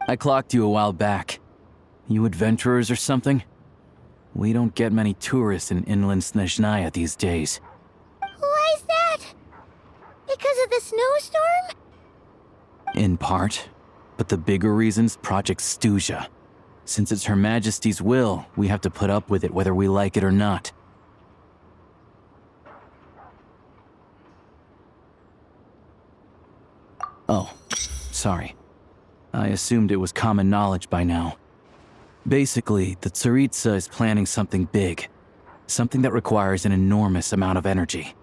I clocked you a while back. You adventurers or something? We don't get many tourists in inland Snezhnaya these days. Why is that? Because of the snowstorm? In part. But the bigger reason's Project Stuja. Since it's Her Majesty's will, we have to put up with it whether we like it or not. Oh, sorry. I assumed it was common knowledge by now. Basically, the Tsaritsa is planning something big. Something that requires an enormous amount of energy.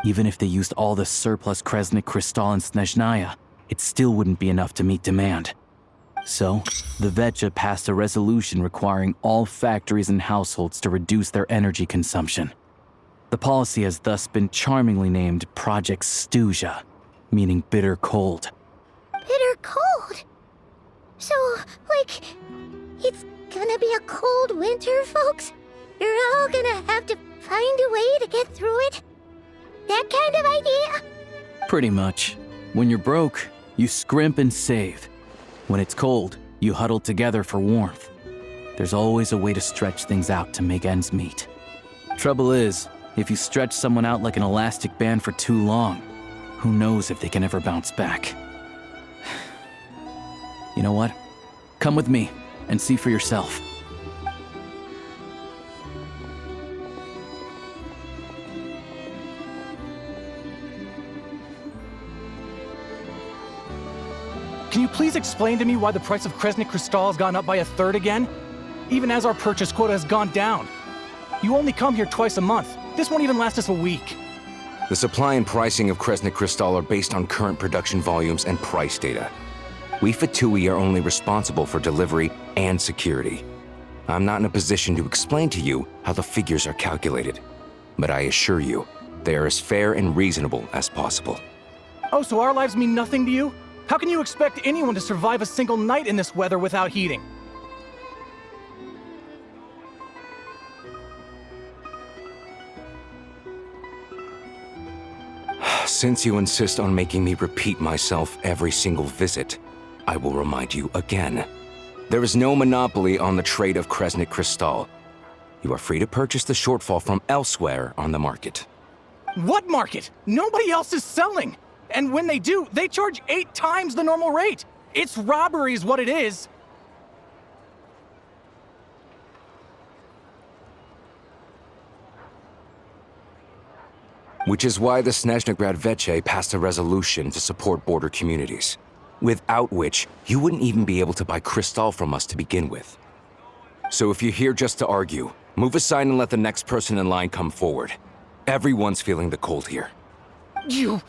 Even if they used all the surplus Kresnik Crystal in Snezhnaya, it still wouldn't be enough to meet demand. So, the Vetja passed a resolution requiring all factories and households to reduce their energy consumption. The policy has thus been charmingly named Project Stuja, meaning bitter cold. Bitter cold? So, like, it's gonna be a cold winter, folks? You're all gonna have to find a way to get through it? That kind of idea? Pretty much. When you're broke, you scrimp and save. When it's cold, you huddle together for warmth. There's always a way to stretch things out to make ends meet. Trouble is, if you stretch someone out like an elastic band for too long, who knows if they can ever bounce back. You know what? Come with me and see for yourself. Can you please explain to me why the price of Kresnik Crystal has gone up by a third again? Even as our purchase quota has gone down. You only come here twice a month. This won't even last us a week. The supply and pricing of Kresnik Crystal are based on current production volumes and price data. We Fatui are only responsible for delivery and security. I'm not in a position to explain to you how the figures are calculated, but I assure you, they are as fair and reasonable as possible. Oh, so our lives mean nothing to you? How can you expect anyone to survive a single night in this weather without heating? Since you insist on making me repeat myself every single visit, I will remind you again. There is no monopoly on the trade of Kresnik Crystal. You are free to purchase the shortfall from elsewhere on the market. What market? Nobody else is selling! And when they do, they charge 8 times the normal rate! It's robbery is what it is! Which is why the Snezhnegrad Veche passed a resolution to support border communities, without which you wouldn't even be able to buy crystal from us to begin with. So if you're here just to argue, move aside and let the next person in line come forward. Everyone's feeling the cold here. You...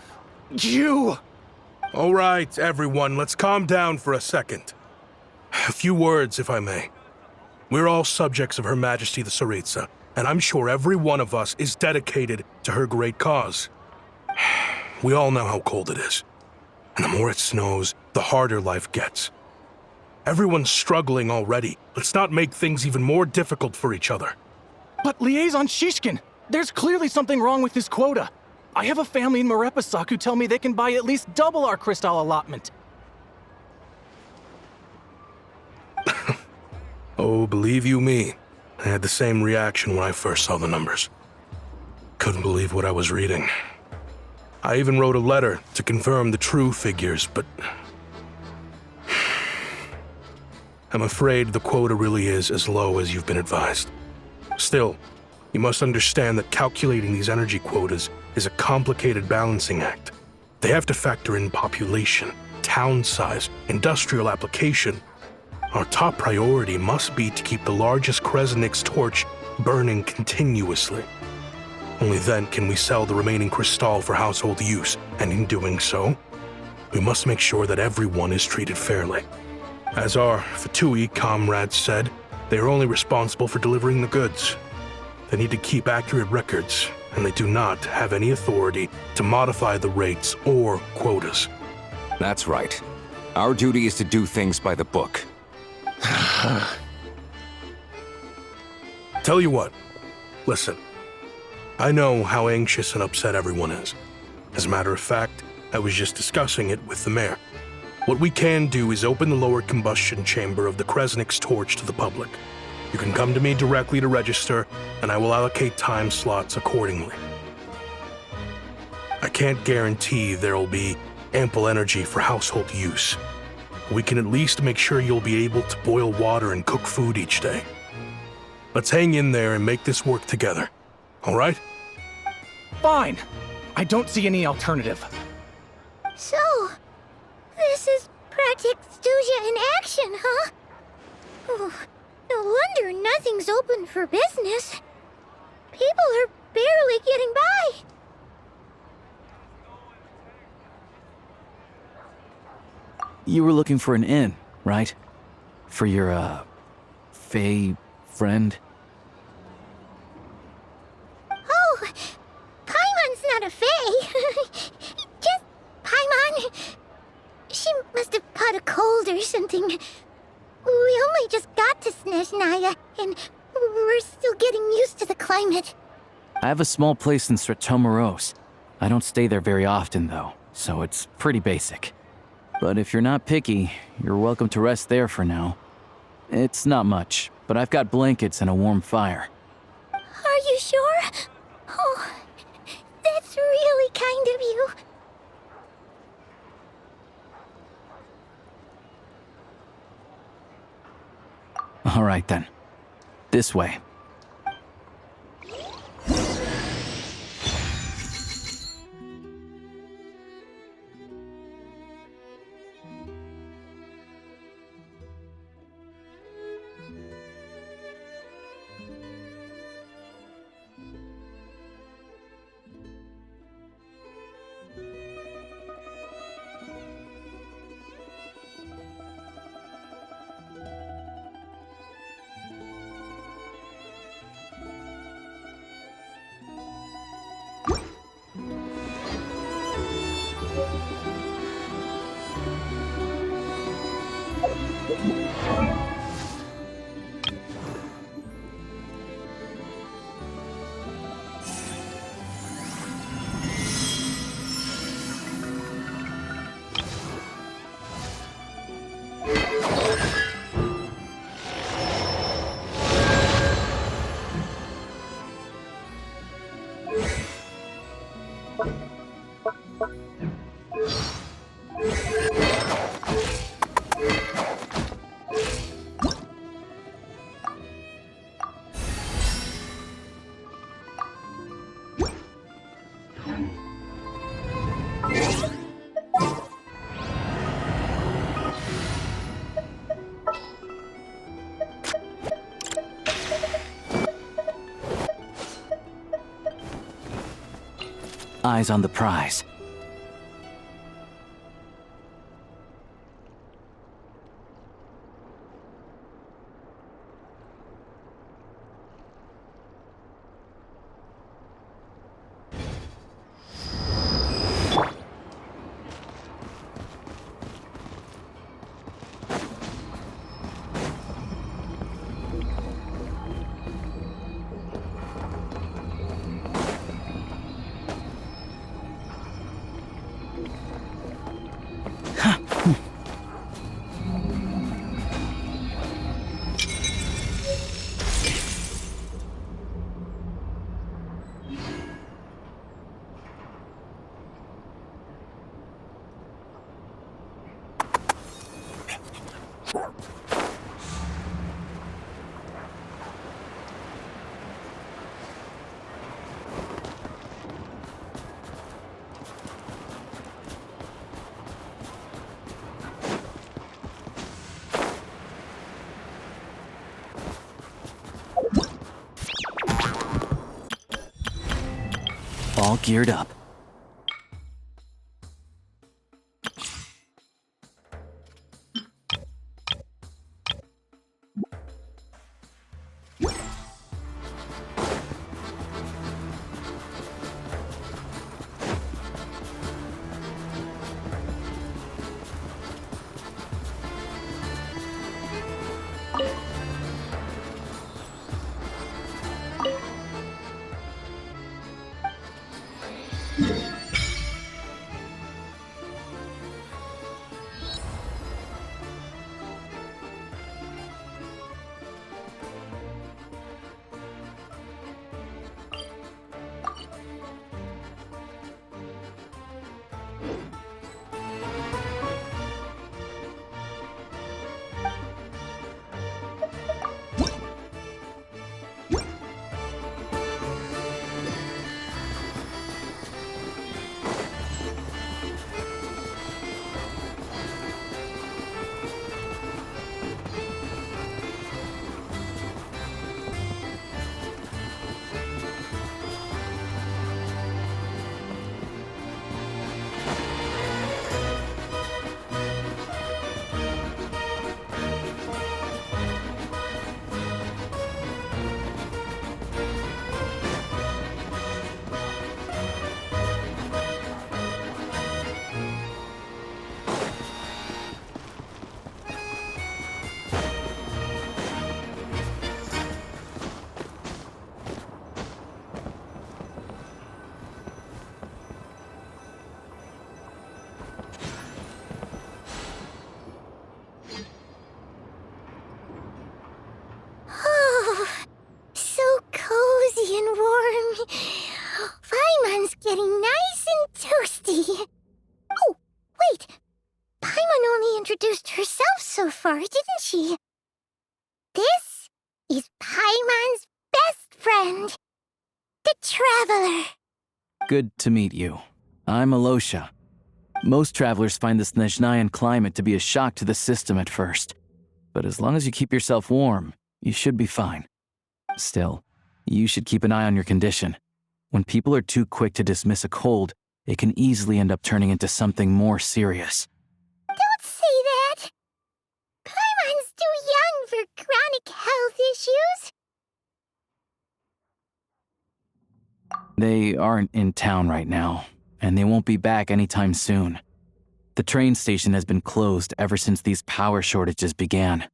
All right, everyone, let's calm down for a second. A few words, if I may. We're all subjects of Her Majesty the Tsaritsa, and I'm sure every one of us is dedicated to her great cause. We all know how cold it is. And the more it snows, the harder life gets. Everyone's struggling already. Let's not make things even more difficult for each other. But Liaison Shishkin, there's clearly something wrong with this quota. I have a family in Marepasak who tell me they can buy at least double our crystal allotment. Oh, believe you me, I had the same reaction when I first saw the numbers. Couldn't believe what I was reading. I even wrote a letter to confirm the true figures, but I'm afraid the quota really is as low as you've been advised. Still, you must understand that calculating these energy quotas is a complicated balancing act. They have to factor in population, town size, industrial application. Our top priority must be to keep the largest Kresnik's torch burning continuously. Only then can we sell the remaining crystal for household use, and in doing so, we must make sure that everyone is treated fairly. As our Fatui comrades said, they are only responsible for delivering the goods. They need to keep accurate records, and they do not have any authority to modify the rates or quotas. That's right. Our duty is to do things by the book. Tell you what, listen. I know how anxious and upset everyone is. As a matter of fact, I was just discussing it with the mayor. What we can do is open the lower combustion chamber of the Kresnik's torch to the public. You can come to me directly to register, and I will allocate time slots accordingly. I can't guarantee there'll be ample energy for household use. We can at least make sure you'll be able to boil water and cook food each day. Let's hang in there and make this work together, all right? Fine. I don't see any alternative. So, this is Project Studia in action, huh? Oh, no wonder nothing's open for business. People are barely getting by. You were looking for an inn, right? For your, Fae friend? Oh, Paimon's not a fae. Just Paimon. She must have caught a cold or something. We only just got to Snezhnaya, and we're still getting used to the climate. I have a small place in Stratomaros. I don't stay there very often, though, so it's pretty basic. But if you're not picky, you're welcome to rest there for now. It's not much, but I've got blankets and a warm fire. Are you sure? Oh, that's really kind of you. All right, then. This way. Eyes on the prize. All geared up. getting nice and toasty. Oh, wait. Paimon only introduced herself so far, didn't she? This is Paimon's best friend, the Traveler. Good to meet you. I'm Alosha. Most travelers find the Snezhnayan climate to be a shock to the system at first. But as long as you keep yourself warm, you should be fine. Still, you should keep an eye on your condition. When people are too quick to dismiss a cold, it can easily end up turning into something more serious. Don't say that. Paimon's too young for chronic health issues. They aren't in town right now, and they won't be back anytime soon. The train station has been closed ever since these power shortages began.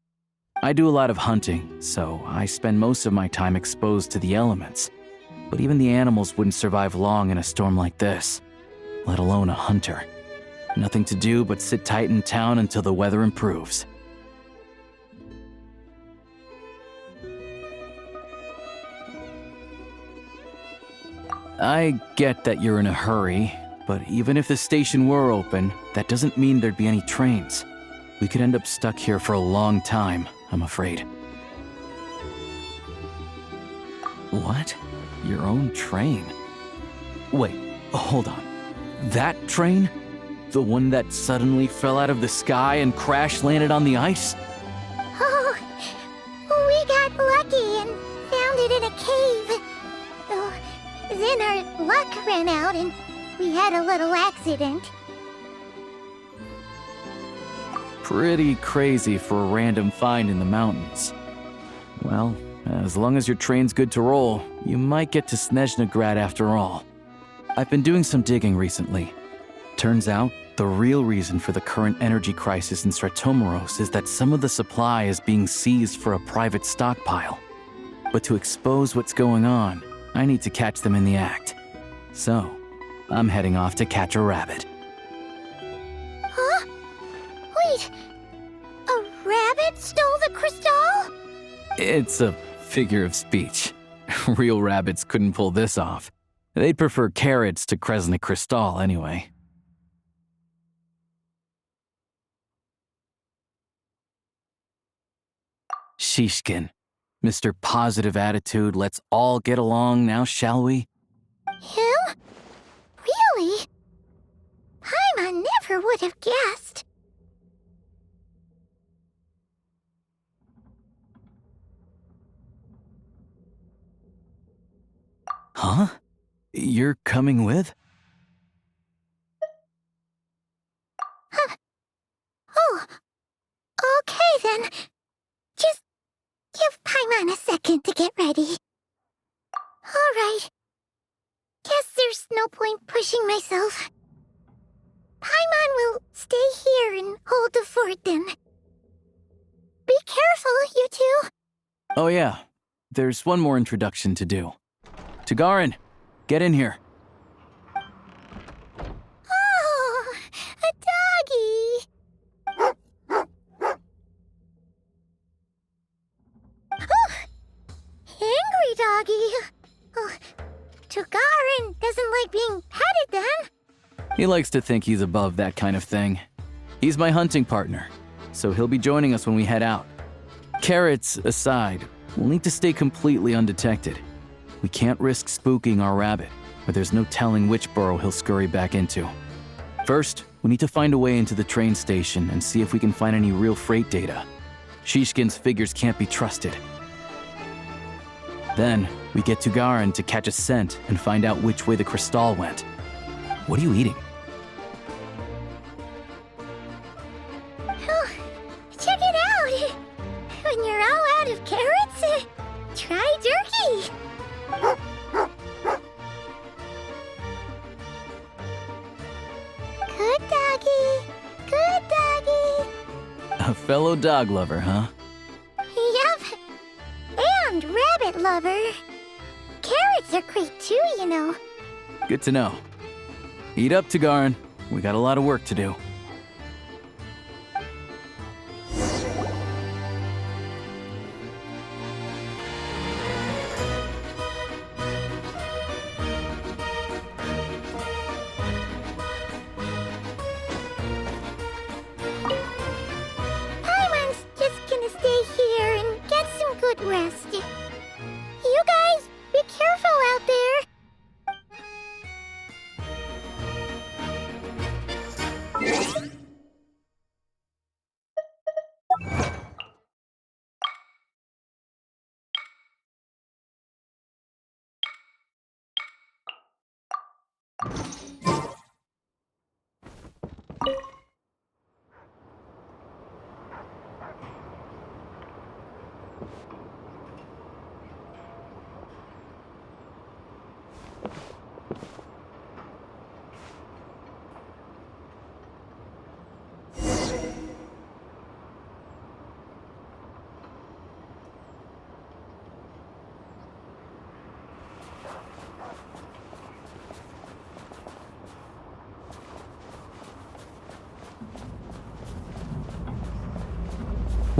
I do a lot of hunting, so I spend most of my time exposed to the elements. But even the animals wouldn't survive long in a storm like this, let alone a hunter. Nothing to do but sit tight in town until the weather improves. I get that you're in a hurry, but even if the station were open, that doesn't mean there'd be any trains. We could end up stuck here for a long time, I'm afraid. What? Your own train? Wait, hold on. That train? The one that suddenly fell out of the sky and crash-landed on the ice? Oh, we got lucky and found it in a cave. Oh, then our luck ran out and we had a little accident. Pretty crazy for a random find in the mountains. Well, as long as your train's good to roll, you might get to Snezhnagrad after all. I've been doing some digging recently. Turns out, the real reason for the current energy crisis in Stratomeros is that some of the supply is being seized for a private stockpile. But to expose what's going on, I need to catch them in the act. So, I'm heading off to catch a rabbit. Huh? Wait, a rabbit stole the crystal? It's a figure of speech. Real rabbits couldn't pull this off. They'd prefer carrots to Kresnik Crystal anyway. Shishkin, Mr. Positive Attitude, let's all get along now, shall we? Him? Really? Paimon never would have guessed. Huh? You're coming with? Oh, okay then. Just give Paimon a second to get ready. All right. Guess there's no point pushing myself. Paimon will stay here and hold the fort then. Be careful, you two. Oh yeah, there's one more introduction to do. Tagarin, get in here. Oh, a doggy. Oh, angry doggy. Oh, Tagarin doesn't like being petted then. He likes to think he's above that kind of thing. He's my hunting partner, so he'll be joining us when we head out. Carrots aside, we'll need to stay completely undetected. We can't risk spooking our rabbit, but there's no telling which burrow he'll scurry back into. First, we need to find a way into the train station and see if we can find any real freight data. Shishkin's figures can't be trusted. Then, we get Tagarin to catch a scent and find out which way the crystal went. What are you eating? Oh, check it out. When you're all out of carrots, try jerky. Good doggy. Good doggy. A fellow dog lover, huh? Yup. And rabbit lover. Carrots are great too, you know. Good to know. Eat up, Tagarin. We got a lot of work to do.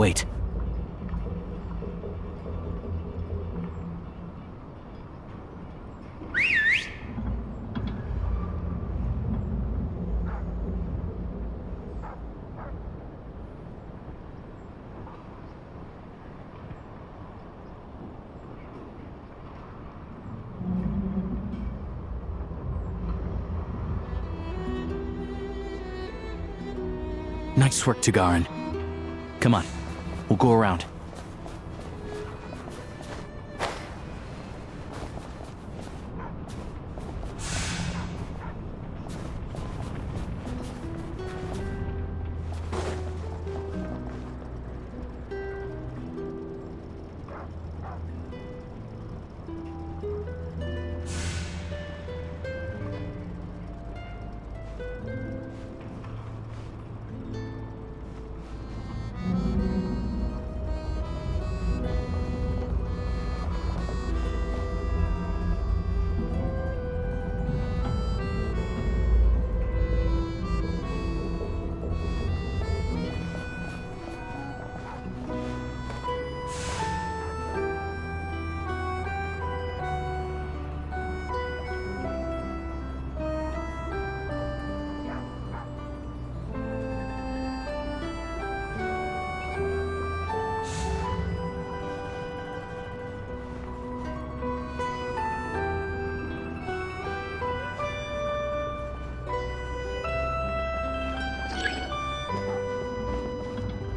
Wait. Nice work, Tagarin. Come on, we'll go around.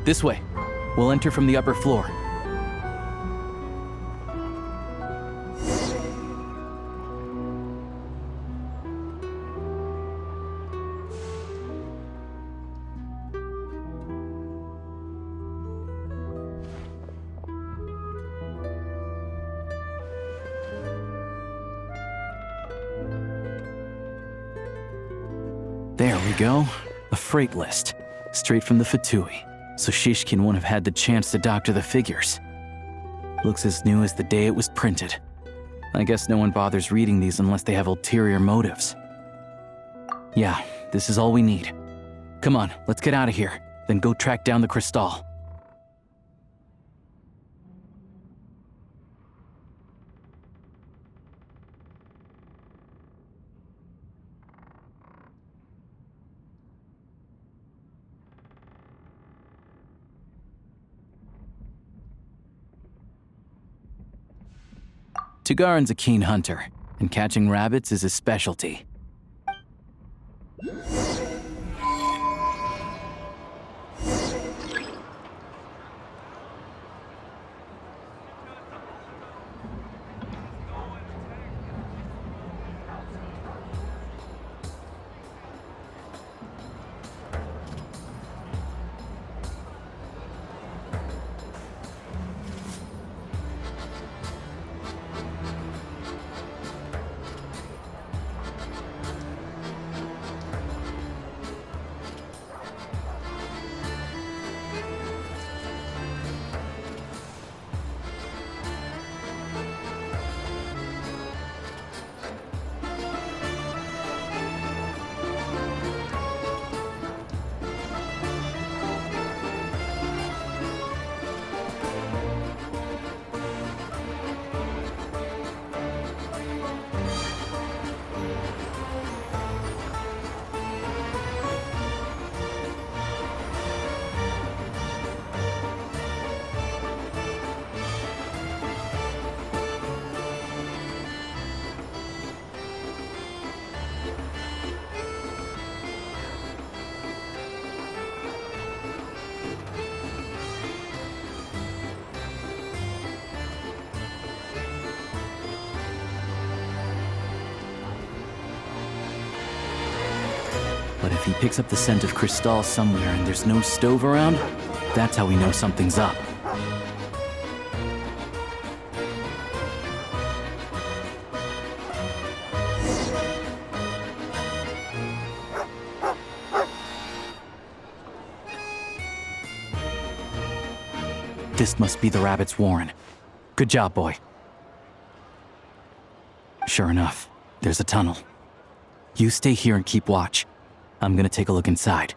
This way. We'll enter from the upper floor. There we go. A freight list. Straight from the Fatui. So Shishkin won't have had the chance to doctor the figures. Looks as new as the day it was printed. I guess no one bothers reading these unless they have ulterior motives. Yeah, this is all we need. Come on, let's get out of here, then go track down the Crystal. Tagarin's a keen hunter, and catching rabbits is his specialty. But if he picks up the scent of Crystal somewhere and there's no stove around, that's how we know something's up. This must be the rabbit's warren. Good job, boy. Sure enough, there's a tunnel. You stay here and keep watch. I'm gonna take a look inside.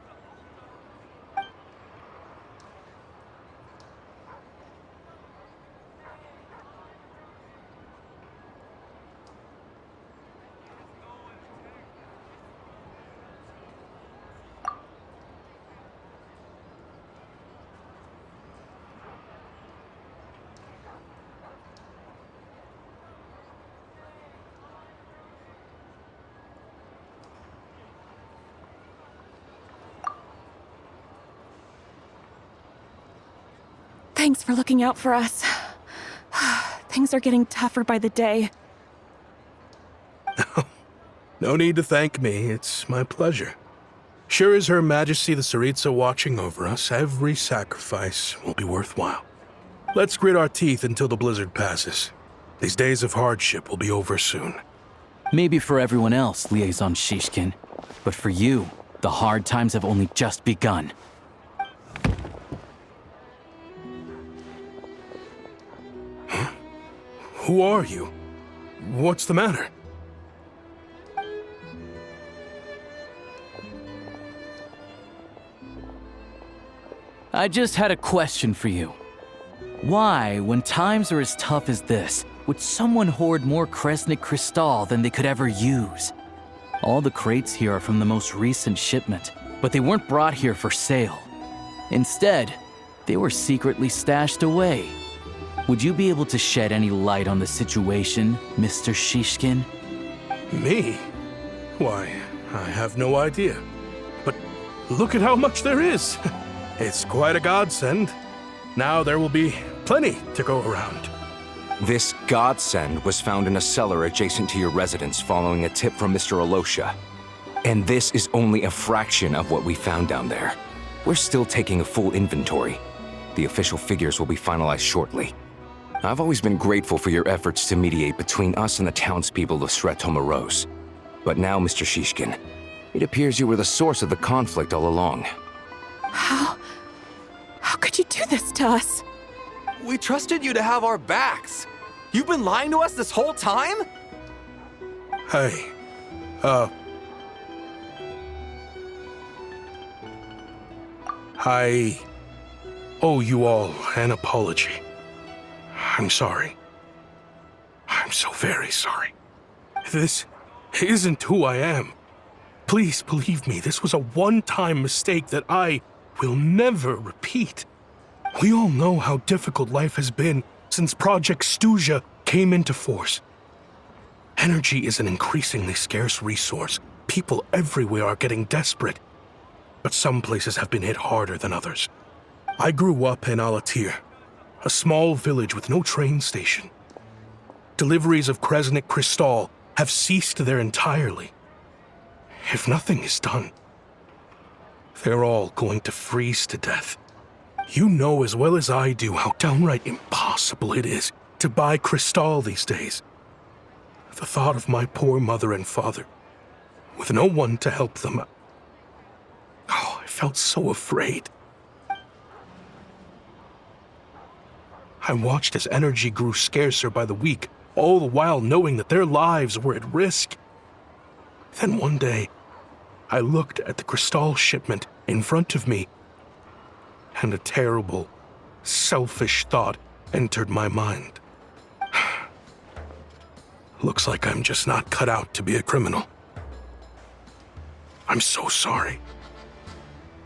Thanks for looking out for us. Things are getting tougher by the day. No need to thank me, it's my pleasure. Sure as Her Majesty the Tsaritsa watching over us, every sacrifice will be worthwhile. Let's grit our teeth until the blizzard passes. These days of hardship will be over soon. Maybe for everyone else, Liaison Shishkin, but for you, the hard times have only just begun. Huh? Who are you? What's the matter? I just had a question for you. Why, when times are as tough as this, would someone hoard more Kresnik Crystal than they could ever use? All the crates here are from the most recent shipment, but they weren't brought here for sale. Instead, they were secretly stashed away. Would you be able to shed any light on the situation, Mr. Shishkin? Me? Why, I have no idea. But look at how much there is. It's quite a godsend. Now there will be plenty to go around. This godsend was found in a cellar adjacent to your residence following a tip from Mr. Alosha. And this is only a fraction of what we found down there. We're still taking a full inventory. The official figures will be finalized shortly. I've always been grateful for your efforts to mediate between us and the townspeople of Sretomaros. But now, Mr. Shishkin, it appears you were the source of the conflict all along. How could you do this to us? We trusted you to have our backs. You've been lying to us this whole time? Hey, I owe you all an apology. I'm sorry. I'm so very sorry. This isn't who I am. Please believe me, this was a one-time mistake that I will never repeat. We all know how difficult life has been since Project Stuja came into force. Energy is an increasingly scarce resource. People everywhere are getting desperate, but some places have been hit harder than others. I grew up in Alatir, a small village with no train station. Deliveries of Kresnik Crystal have ceased there entirely. If nothing is done, they're all going to freeze to death. You know as well as I do how downright impossible it is to buy Crystal these days. The thought of my poor mother and father, with no one to help them, I felt so afraid. I watched as energy grew scarcer by the week, all the while knowing that their lives were at risk. Then one day, I looked at the Crystal shipment in front of me, and a terrible, selfish thought entered my mind. Looks like I'm just not cut out to be a criminal. I'm so sorry.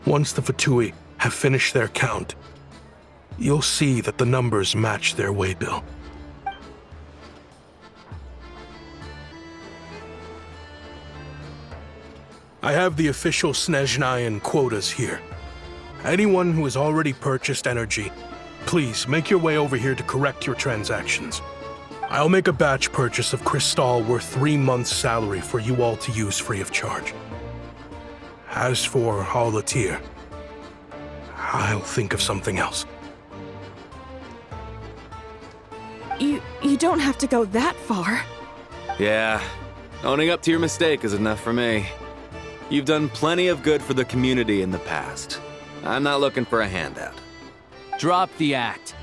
Once the Fatui have finished their count, you'll see that the numbers match their waybill. I have the official Snezhnayan quotas here. Anyone who has already purchased energy, please make your way over here to correct your transactions. I'll make a batch purchase of Crystal worth 3 months' salary for you all to use free of charge. As for Alatir, I'll think of something else. You don't have to go that far. Yeah, owning up to your mistake is enough for me. You've done plenty of good for the community in the past. I'm not looking for a handout. Drop the act.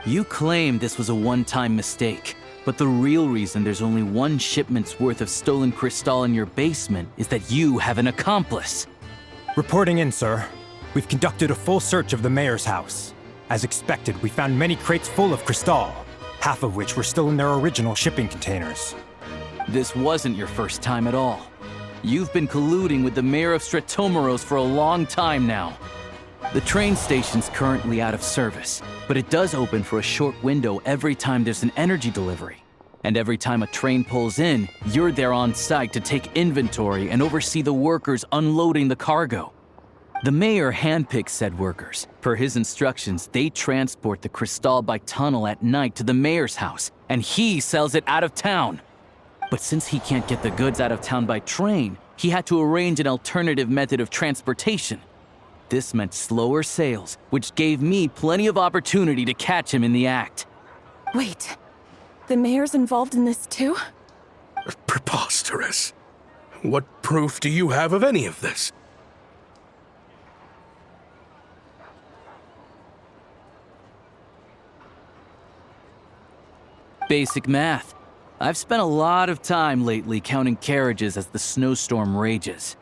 You claim this was a one-time mistake, but the real reason there's only one shipment's worth of stolen Crystal in your basement is that you have an accomplice. Reporting in, sir. We've conducted a full search of the mayor's house. As expected, we found many crates full of Crystal, half of which were still in their original shipping containers. This wasn't your first time at all. You've been colluding with the mayor of Sretomaros for a long time now. The train station's currently out of service, but it does open for a short window every time there's an energy delivery. And every time a train pulls in, you're there on site to take inventory and oversee the workers unloading the cargo. The mayor handpicks said workers. Per his instructions, they transport the crystal by tunnel at night to the mayor's house, and he sells it out of town. But since he can't get the goods out of town by train, he had to arrange an alternative method of transportation. This meant slower sales, which gave me plenty of opportunity to catch him in the act. Wait, the mayor's involved in this too? Preposterous. What proof do you have of any of this? Basic math. I've spent a lot of time lately counting carriages as the snowstorm rages.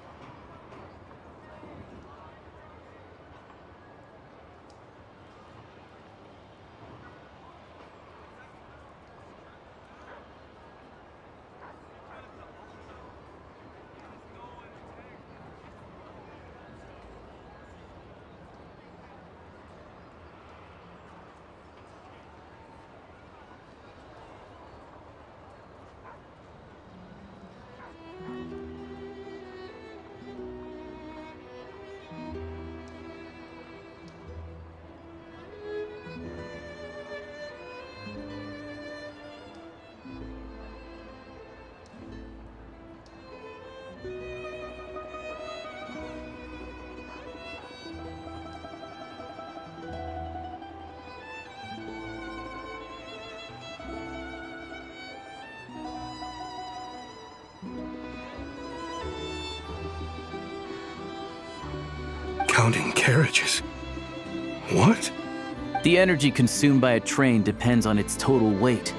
Counting carriages? What? The energy consumed by a train depends on its total weight.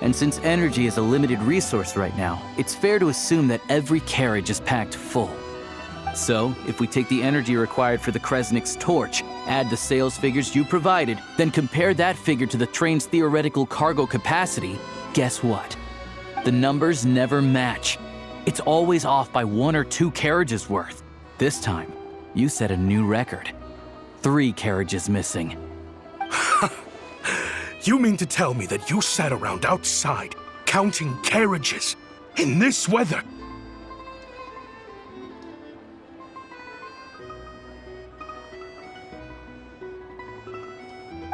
And since energy is a limited resource right now, it's fair to assume that every carriage is packed full. So, if we take the energy required for the Kresnik's torch, add the sales figures you provided, then compare that figure to the train's theoretical cargo capacity, guess what? The numbers never match. It's always off by 1 or 2 carriages worth. This time, you set a new record. 3 carriages missing. You mean to tell me that you sat around outside, counting carriages, in this weather?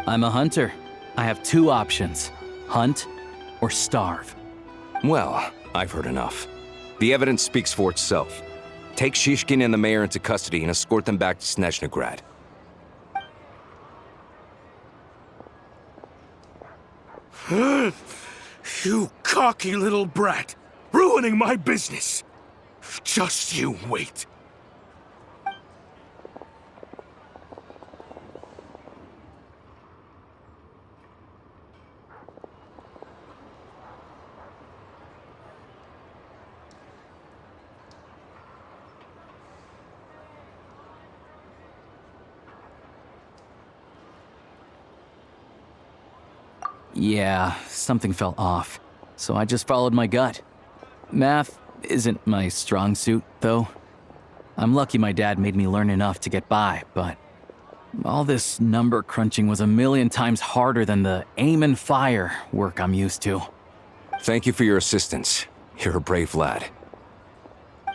I'm a hunter. I have 2 options: hunt or starve. Well, I've heard enough. The evidence speaks for itself. Take Shishkin and the mayor into custody and escort them back to Snezhnograd. You cocky little brat! Ruining my business! Just you wait. Yeah, something felt off, so I just followed my gut. Math isn't my strong suit, though. I'm lucky my dad made me learn enough to get by, but all this number crunching was a million times harder than the aim and fire work I'm used to. Thank you for your assistance. You're a brave lad.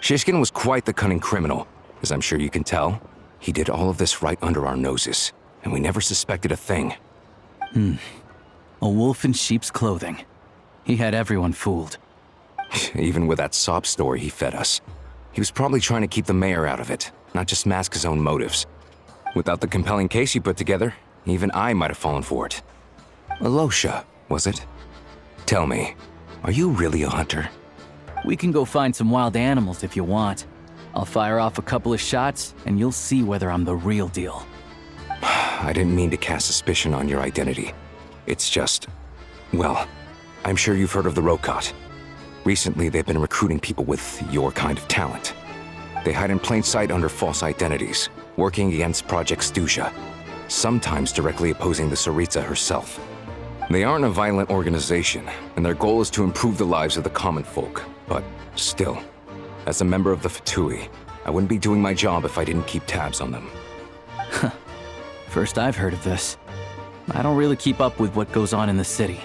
Shishkin was quite the cunning criminal, as I'm sure you can tell. He did all of this right under our noses, and we never suspected a thing. A wolf in sheep's clothing. He had everyone fooled. Even with that sob story he fed us. He was probably trying to keep the mayor out of it, not just mask his own motives. Without the compelling case you put together, even I might have fallen for it. Alosha, was it? Tell me, are you really a hunter? We can go find some wild animals if you want. I'll fire off a couple of shots, and you'll see whether I'm the real deal. I didn't mean to cast suspicion on your identity. It's just... well, I'm sure you've heard of the Rokot. Recently, they've been recruiting people with your kind of talent. They hide in plain sight under false identities, working against Project Stuzha, sometimes directly opposing the Tsaritsa herself. They aren't a violent organization, and their goal is to improve the lives of the common folk. But still, as a member of the Fatui, I wouldn't be doing my job if I didn't keep tabs on them. First I've heard of this. I don't really keep up with what goes on in the city.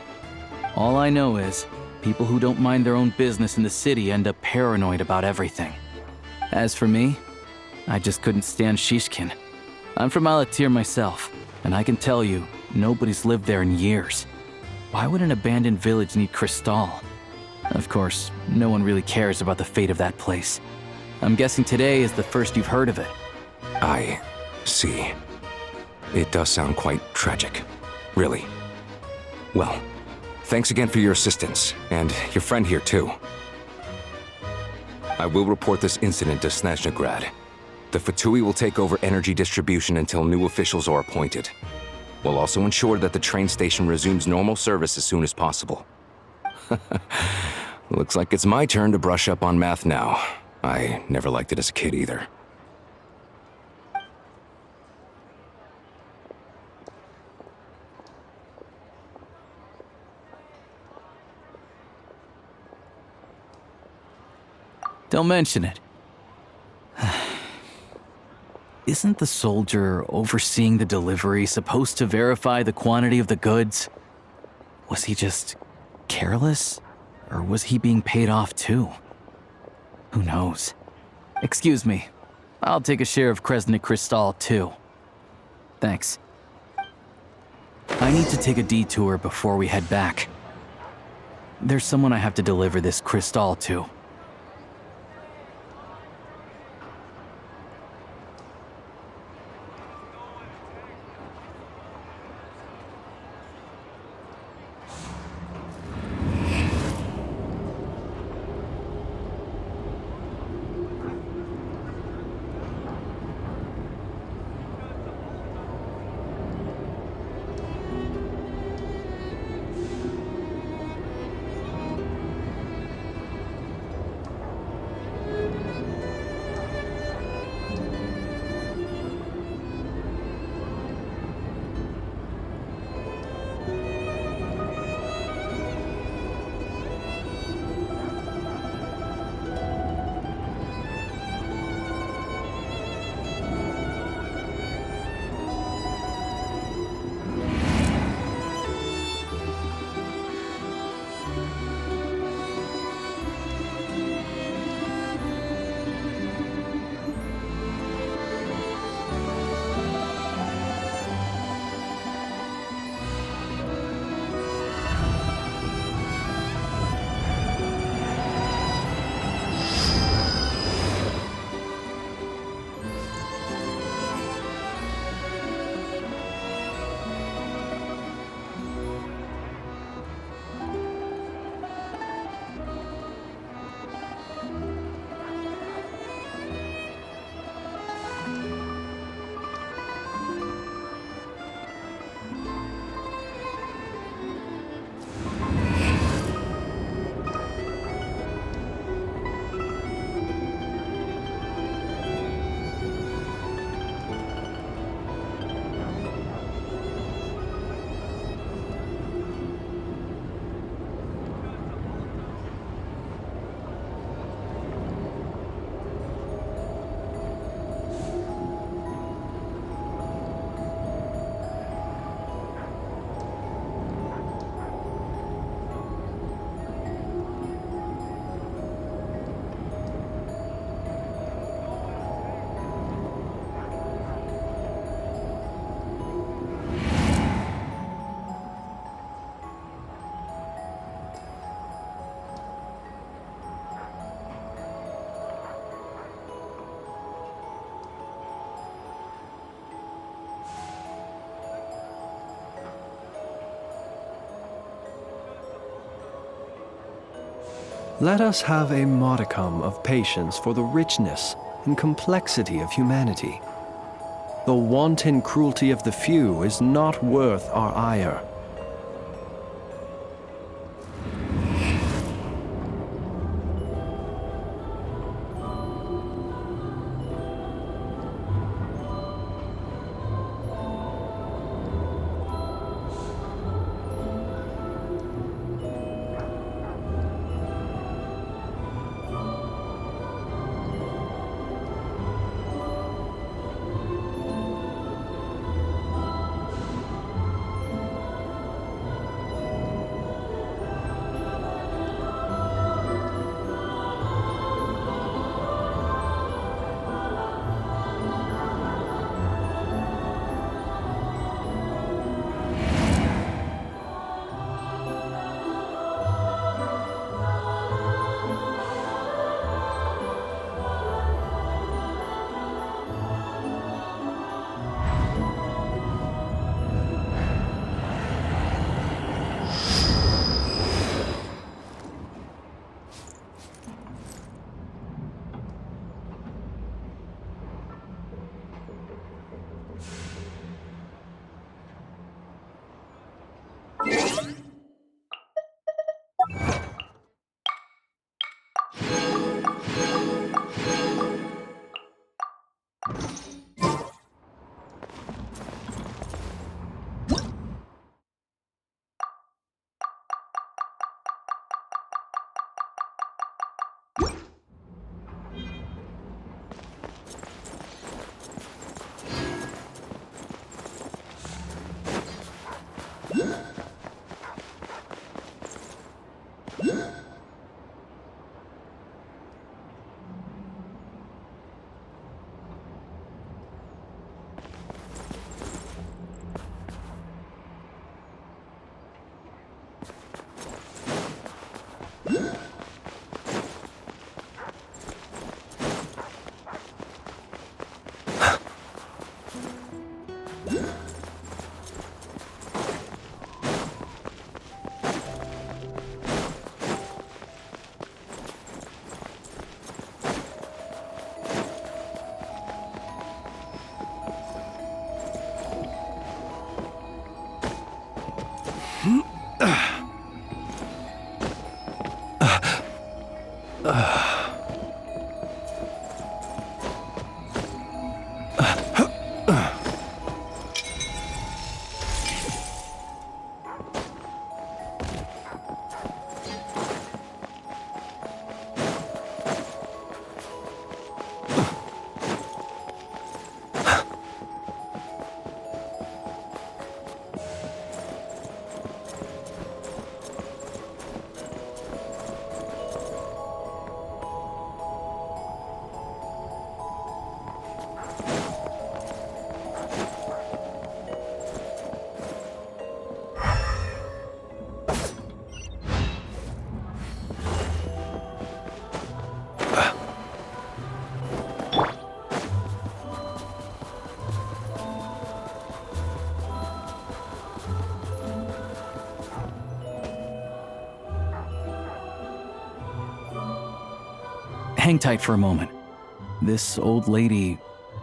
All I know is, people who don't mind their own business in the city end up paranoid about everything. As for me, I just couldn't stand Shishkin. I'm from Alatir myself, and I can tell you, nobody's lived there in years. Why would an abandoned village need Crystal? Of course, no one really cares about the fate of that place. I'm guessing today is the first you've heard of it. I see. It does sound quite tragic. Really. Well, thanks again for your assistance, and your friend here too. I will report this incident to Snezhnegrad. The Fatui will take over energy distribution until new officials are appointed. We'll also ensure that the train station resumes normal service as soon as possible. Looks like it's my turn to brush up on math now. I never liked it as a kid either. Don't mention it. Isn't the soldier overseeing the delivery supposed to verify the quantity of the goods? Was he just careless? Or was he being paid off too? Who knows? Excuse me. I'll take a share of Kresnik Crystal too. Thanks. I need to take a detour before we head back. There's someone I have to deliver this crystal to. Let us have a modicum of patience for the richness and complexity of humanity. The wanton cruelty of the few is not worth our ire. hang tight for a moment. This old lady,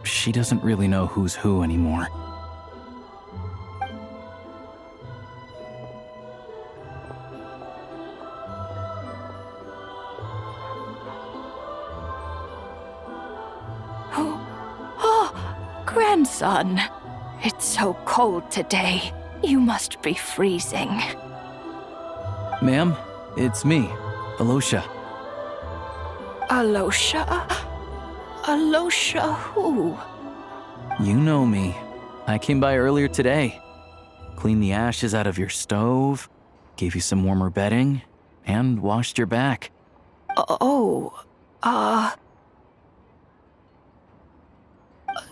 she doesn't really know who's who anymore. Oh, grandson. It's so cold today. You must be freezing. Ma'am, it's me, Alosha. Alosha? Alosha who? You know me. I came by earlier today. Cleaned the ashes out of your stove, gave you some warmer bedding, and washed your back.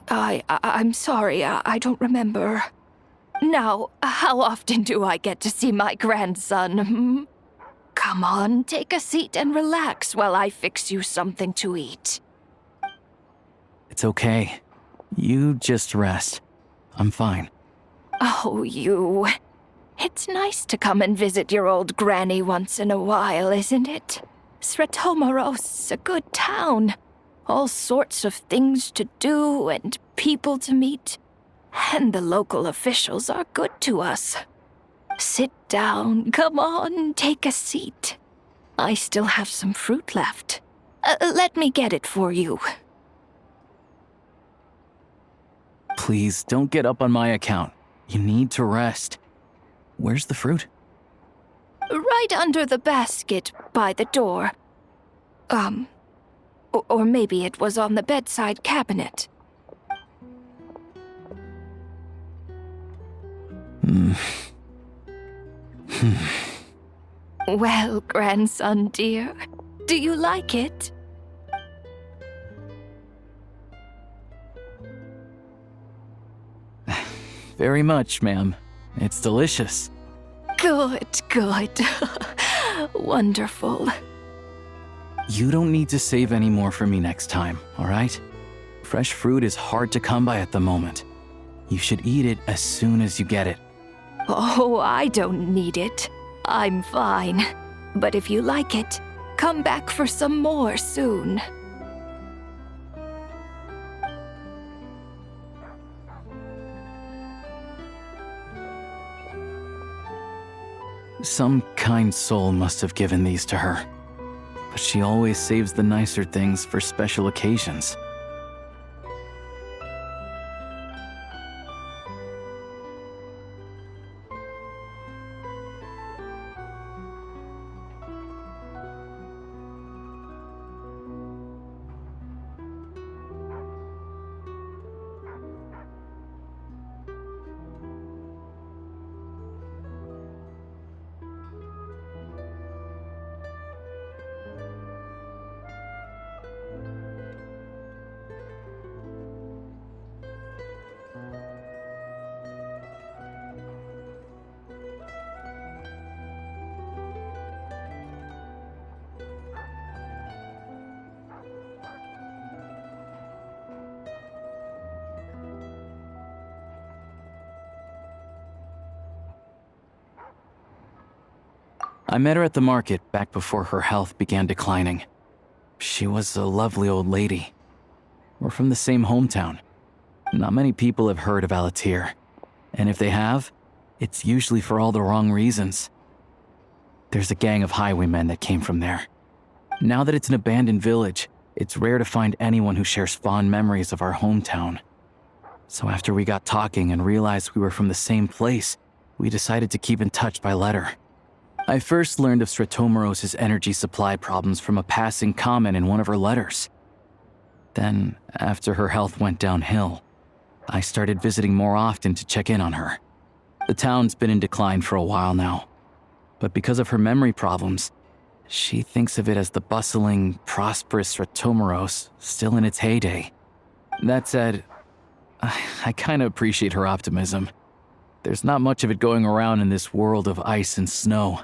I'm sorry, I don't remember. Now, how often do I get to see my grandson, hmm? Come on, take a seat and relax while I fix you something to eat. It's okay. You just rest. I'm fine. Oh, you. It's nice to come and visit your old granny once in a while, isn't it? Sretomaros, a good town. All sorts of things to do and people to meet. And the local officials are good to us. Sit down, come on, take a seat. I still have some fruit left. Let me get it for you. Please, don't get up on my account. You need to rest. Where's the fruit? Right under the basket by the door. Or maybe it was on the bedside cabinet. Well, grandson dear, do you like it? Very much, ma'am. It's delicious. Good, good. Wonderful. You don't need to save any more for me next time, all right? Fresh fruit is hard to come by at the moment. You should eat it as soon as you get it. Oh, I don't need it. I'm fine. But if you like it, come back for some more soon. Some kind soul must have given these to her. But she always saves the nicer things for special occasions. I met her at the market back before her health began declining. She was a lovely old lady. We're from the same hometown. Not many people have heard of Alatir. And if they have, it's usually for all the wrong reasons. There's a gang of highwaymen that came from there. Now that it's an abandoned village, it's rare to find anyone who shares fond memories of our hometown. So after we got talking and realized we were from the same place, we decided to keep in touch by letter. I first learned of Sretomaros' energy supply problems from a passing comment in one of her letters. Then, after her health went downhill, I started visiting more often to check in on her. The town's been in decline for a while now, but because of her memory problems, she thinks of it as the bustling, prosperous Sretomaros still in its heyday. That said, I kinda appreciate her optimism. There's not much of it going around in this world of ice and snow.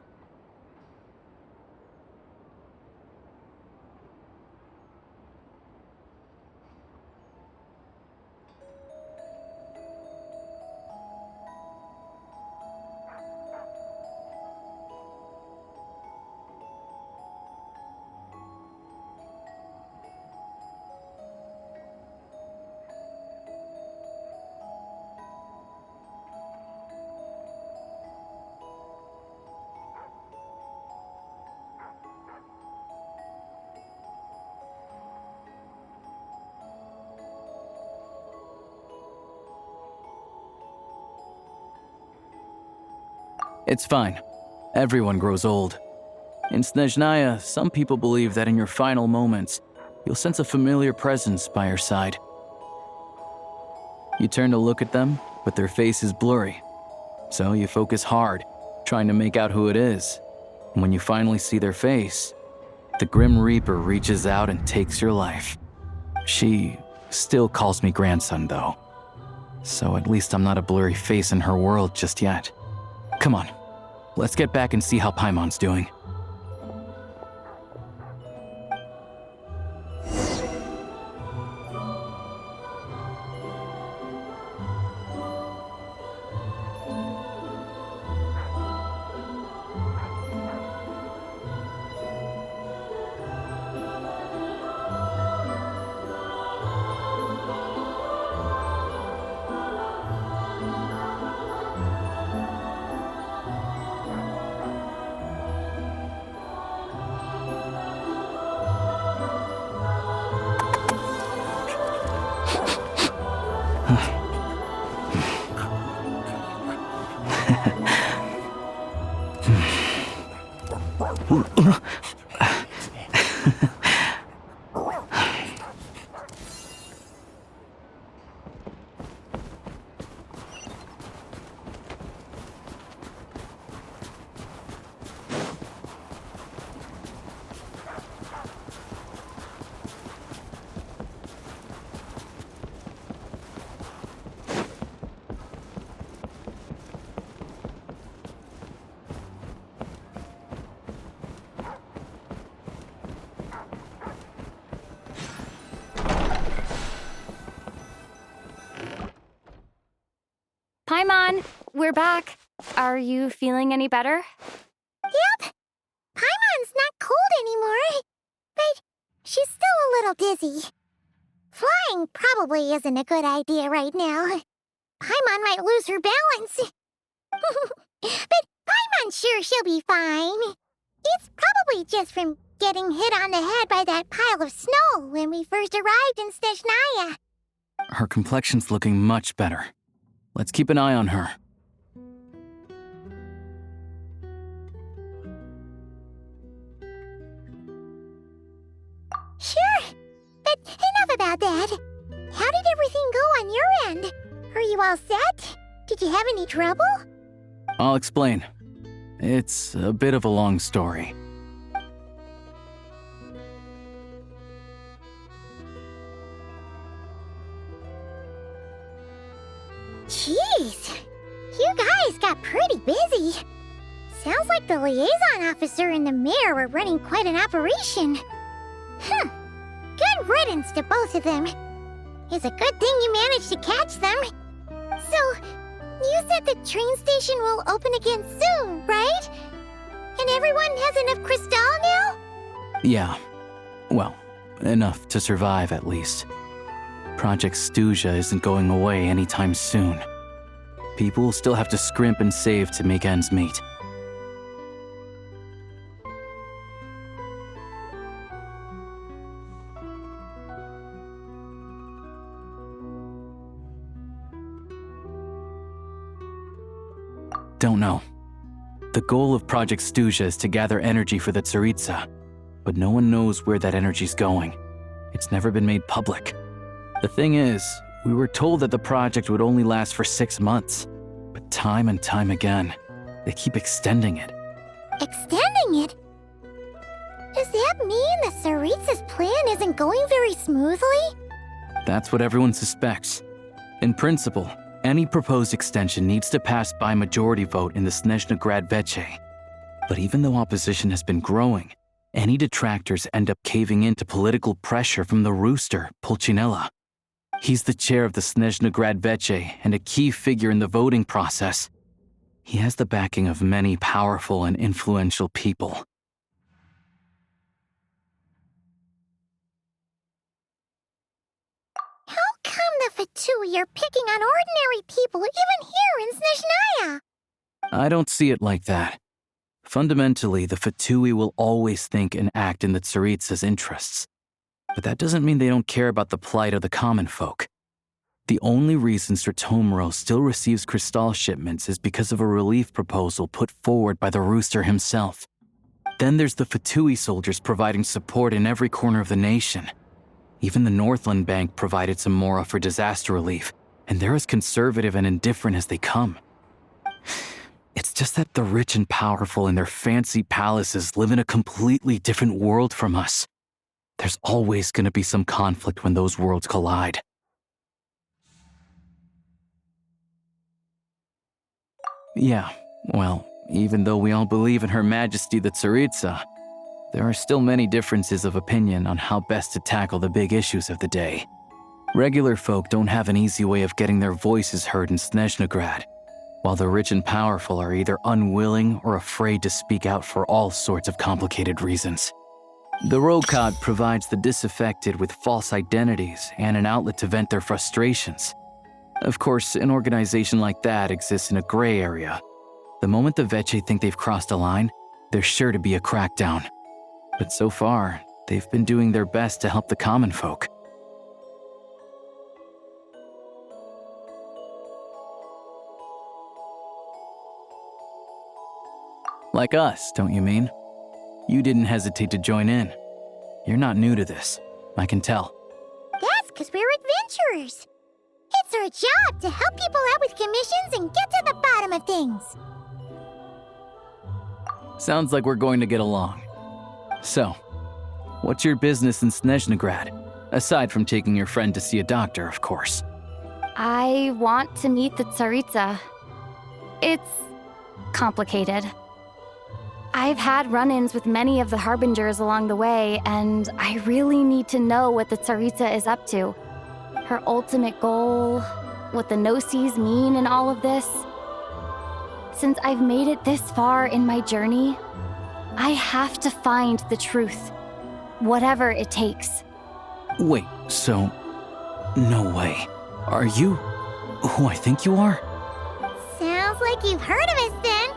It's fine. Everyone grows old. In Snezhnaya, some people believe that in your final moments, you'll sense a familiar presence by your side. You turn to look at them, but their face is blurry. So you focus hard, trying to make out who it is. And when you finally see their face, the Grim Reaper reaches out and takes your life. She still calls me grandson, though. So at least I'm not a blurry face in her world just yet. Come on, let's get back and see how Paimon's doing. Paimon, we're back. Are you feeling any better? Yep. Paimon's not cold anymore, but she's still a little dizzy. Flying probably isn't a good idea right now. Paimon might lose her balance. But Paimon's sure she'll be fine. It's probably just from getting hit on the head by that pile of snow when we first arrived in Snezhnaya. Her complexion's looking much better. Let's keep an eye on her. Sure, but enough about that. How did everything go on your end? Are you all set? Did you have any trouble? I'll explain. It's a bit of a long story. Jeez, you guys got pretty busy. Sounds like the liaison officer and the mayor were running quite an operation. Good riddance to both of them. It's a good thing you managed to catch them. So, you said the train station will open again soon, right? And everyone has enough crystal now? Yeah. Well, enough to survive at least. Project Stuja isn't going away anytime soon. People still have to scrimp and save to make ends meet. Don't know. The goal of Project Stuja is to gather energy for the Tsaritsa, but no one knows where that energy's going. It's never been made public. The thing is, we were told that the project would only last for 6 months, but time and time again, they keep extending it. Extending it? Does that mean the Tsaritsa's plan isn't going very smoothly? That's what everyone suspects. In principle, any proposed extension needs to pass by majority vote in the Snezhna Grad Veche. But even though opposition has been growing, any detractors end up caving in to political pressure from the rooster, Pulcinella. He's the chair of the Snezhna Grad Veche and a key figure in the voting process. He has the backing of many powerful and influential people. How come the Fatui are picking on ordinary people even here in Snezhnaya? I don't see it like that. Fundamentally, the Fatui will always think and act in the Tsaritsa's interests. But that doesn't mean they don't care about the plight of the common folk. The only reason Stratomero still receives Crystal shipments is because of a relief proposal put forward by the Rooster himself. Then there's the Fatui soldiers providing support in every corner of the nation. Even the Northland Bank provided some Mora for disaster relief, and they're as conservative and indifferent as they come. It's just that the rich and powerful in their fancy palaces live in a completely different world from us. There's always going to be some conflict when those worlds collide. Yeah, well, even though we all believe in Her Majesty the Tsaritsa, there are still many differences of opinion on how best to tackle the big issues of the day. Regular folk don't have an easy way of getting their voices heard in Snezhnograd, while the rich and powerful are either unwilling or afraid to speak out for all sorts of complicated reasons. The Rokad provides the disaffected with false identities and an outlet to vent their frustrations. Of course, an organization like that exists in a gray area. The moment the Veche think they've crossed a line, there's sure to be a crackdown. But so far, they've been doing their best to help the common folk. Like us, don't you mean? You didn't hesitate to join in. You're not new to this, I can tell. That's because we're adventurers. It's our job to help people out with commissions and get to the bottom of things. Sounds like we're going to get along. So, what's your business in Snezhnograd? Aside from taking your friend to see a doctor, of course. I want to meet the Tsaritsa. It's complicated. I've had run-ins with many of the Harbingers along the way, and I really need to know what the Tsaritsa is up to. Her ultimate goal, what the Gnosis mean in all of this. Since I've made it this far in my journey, I have to find the truth, whatever it takes. Wait, so... no way. Are you who I think you are? Sounds like you've heard of us then.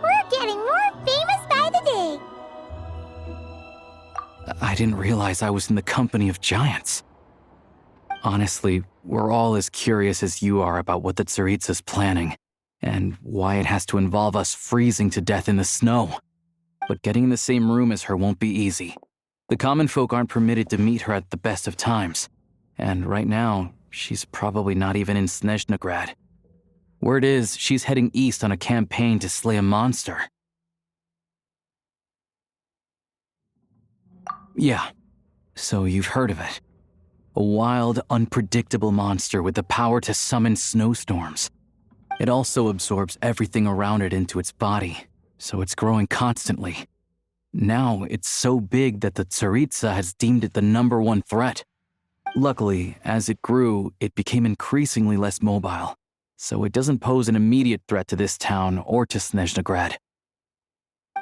We're getting more famous by the day. I didn't realize I was in the company of giants. Honestly, we're all as curious as you are about what the Tsaritsa's planning, and why it has to involve us freezing to death in the snow. But getting in the same room as her won't be easy. The common folk aren't permitted to meet her at the best of times, and right now, she's probably not even in Snezhnograd. Word is, she's heading east on a campaign to slay a monster. Yeah, so you've heard of it. A wild, unpredictable monster with the power to summon snowstorms. It also absorbs everything around it into its body, so it's growing constantly. Now, it's so big that the Tsaritsa has deemed it the #1 threat. Luckily, as it grew, it became increasingly less mobile, so it doesn't pose an immediate threat to this town or to Snezhnograd.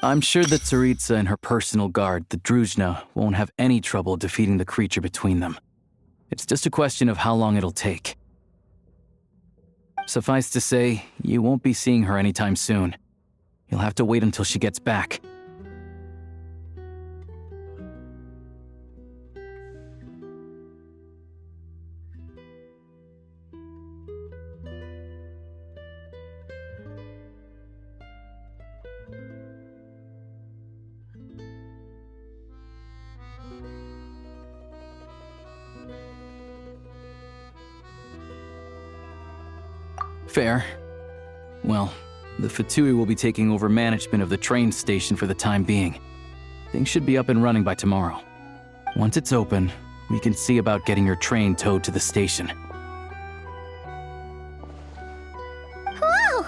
I'm sure that Tsaritsa and her personal guard, the Druzhna, won't have any trouble defeating the creature between them. It's just a question of how long it'll take. Suffice to say, you won't be seeing her anytime soon. You'll have to wait until she gets back. Fair. Well, the Fatui will be taking over management of the train station for the time being. Things should be up and running by tomorrow. Once it's open, we can see about getting your train towed to the station. Whoa!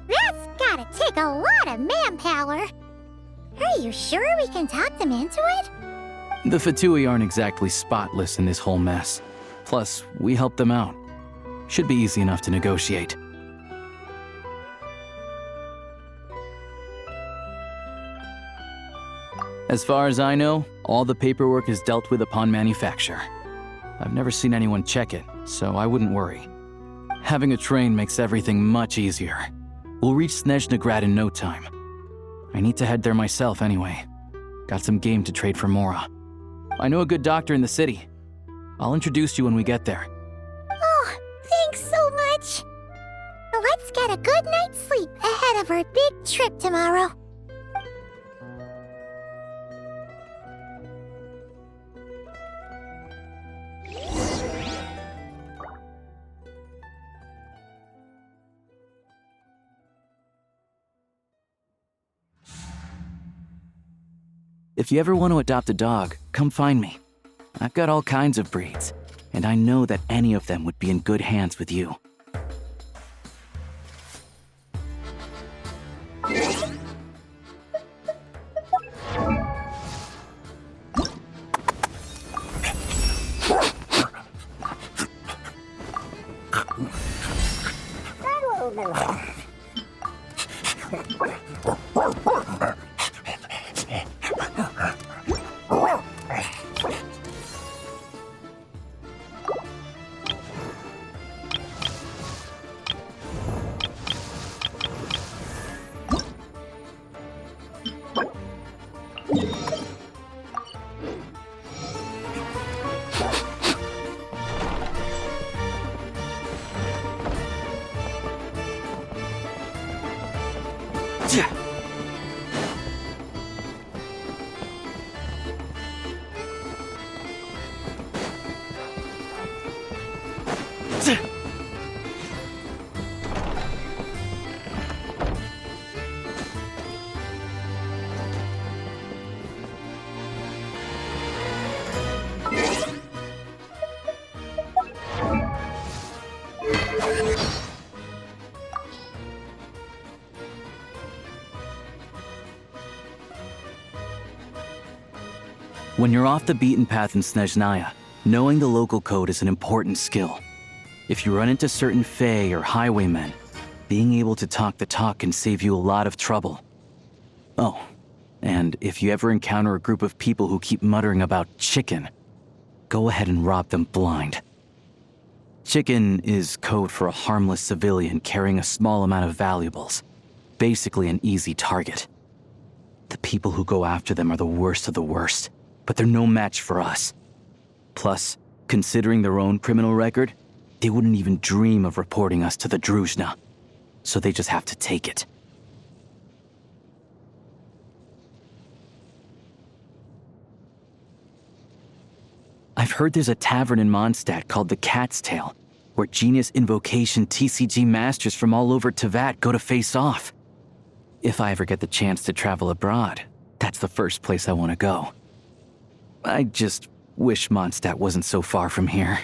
That's gotta take a lot of manpower. Are you sure we can talk them into it? The Fatui aren't exactly spotless in this whole mess. Plus, we helped them out. Should be easy enough to negotiate. As far as I know, all the paperwork is dealt with upon manufacture. I've never seen anyone check it, so I wouldn't worry. Having a train makes everything much easier. We'll reach Snezhnograd in no time. I need to head there myself anyway. Got some game to trade for Mora. I know a good doctor in the city. I'll introduce you when we get there. get a good night's sleep ahead of our big trip tomorrow. If you ever want to adopt a dog, come find me. I've got all kinds of breeds, and I know that any of them would be in good hands with you. When you're off the beaten path in Snezhnaya, knowing the local code is an important skill. If you run into certain Fae or highwaymen, being able to talk the talk can save you a lot of trouble. Oh, and if you ever encounter a group of people who keep muttering about chicken, go ahead and rob them blind. Chicken is code for a harmless civilian carrying a small amount of valuables, basically an easy target. The people who go after them are the worst of the worst, but they're no match for us. Plus, considering their own criminal record, they wouldn't even dream of reporting us to the Druzhna, so they just have to take it. I've heard there's a tavern in Mondstadt called the Cat's Tail, where genius invocation TCG masters from all over Teyvat go to face off. If I ever get the chance to travel abroad, that's the first place I want to go. I just wish Mondstadt wasn't so far from here.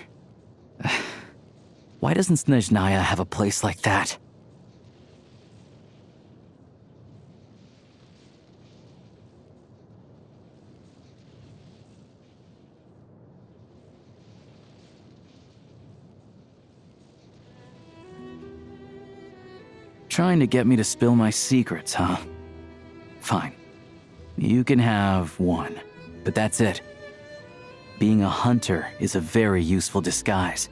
Why doesn't Snezhnaya have a place like that? Trying to get me to spill my secrets, huh? Fine. You can have one, but that's it. Being a hunter is a very useful disguise.